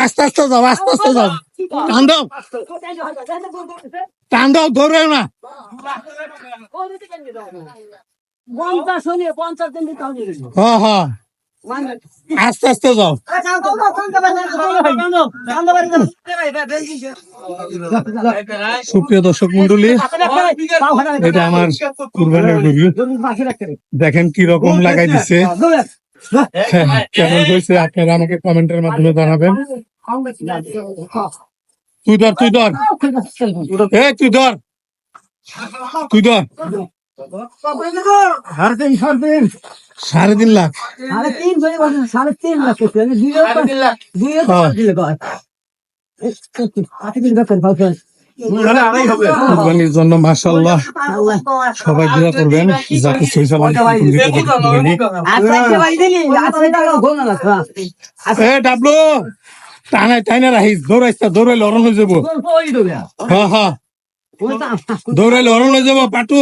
আস্তে আস্তে যাও, আস্তে আস্তে যাও। টান দাও, টান দাও, ধরে না। হ্যাঁ হ্যাঁ, আস্তে আস্তে যাও। সুপ্রিয় দর্শক মন্ডলী, এটা আমার কুরবানির গরু। দেখেন কি রকম লাগাই দিচ্ছে, কেমন হয়েছে আপনারা আমাকে কমেন্টের মাধ্যমে জানাবেন। তুই ধর, তুই ধর, তুই ধর, তুই ধর। 3.5 লাখ। 3.5 লাখ। কুরবানির জন্য মাশাআল্লাহ সবাই দোয়া করবেন। যাকে ডাবলু টানাই টাইনা রাখিস, দৌড়াইছা, দৌড়াইলে অরণ হয়ে যাবো। হ্যাঁ হ্যাঁ, দৌড়াইলে অরণ হয়ে যাবো। পাটু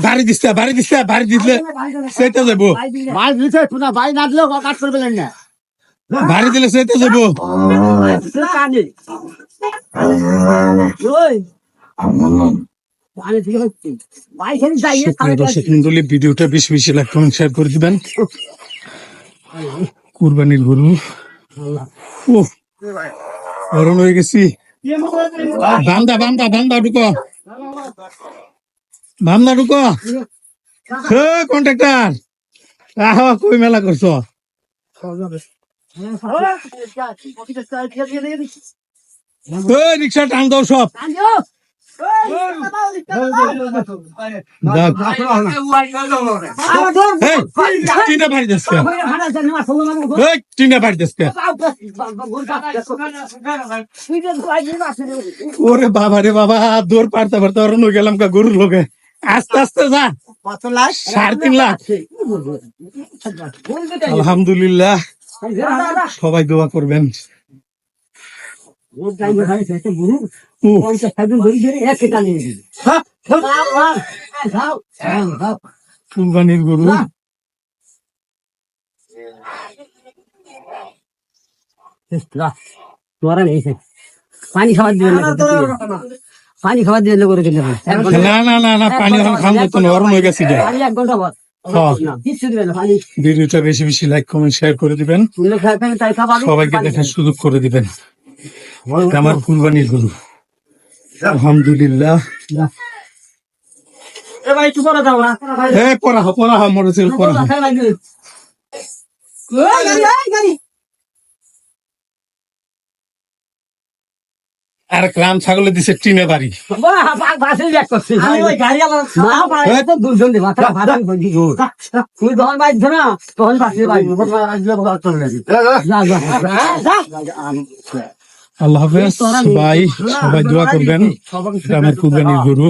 বাড়ি দিচ্ছে, বাড়ি দিচ্ছে, বাড়ি দিলে সেটা যাবো। ভাই না দিলেও কাজ করবে না, বাড়ি দিলে সেটা যাবো। ভিডিওটা বেশি বেশি লাইক কমেন্ট শেয়ার করে দিবেন। কুরবানির গরু অরণ হয়ে গেছি। বান্দা বান্দা বান্দা ঢুকো, বান্দা ঢুকো। কন্ট্রাক্টর আহ, কই মেলা করছো? রিক্সা টান দাও সব। তিনটা বাড়ি যাচ্ছে, তিনটা বাড়ি যাচ্ছে। ওরে বাবা রে বাবা, দৌড় পারতে পারতে অরণ্য গেলাম কা গরুর লোকে। আস্তে আস্তে যা। 3.5 লাখ। আলহামদুলিল্লাহ, সবাই দোয়া করবেন। কুরবানির গরু পানি খাবার দিবেন, পানি খাবার দিবেন করে দিলে না না না না, পানি এখন খান যেত না, অরণ হয়ে গেছি। 1 ঘন্টা পর ভিডিওটা বেশি বেশি লাইক কমেন্ট শেয়ার করে দিবেন, সবাইকে দেখার সুযোগ করে দিবেন। আমার কুরবানির গরু আলহামদুলিল্লাহ। পড়া হয় মোটরসাইকেল পড়া হয়। আর গ্রাম ছাগলে দিছে টিনে বাড়ি। আল্লাহ হাফেজ, ভাই সবাই দোয়া করবেন। আমার কুরবানির গরু।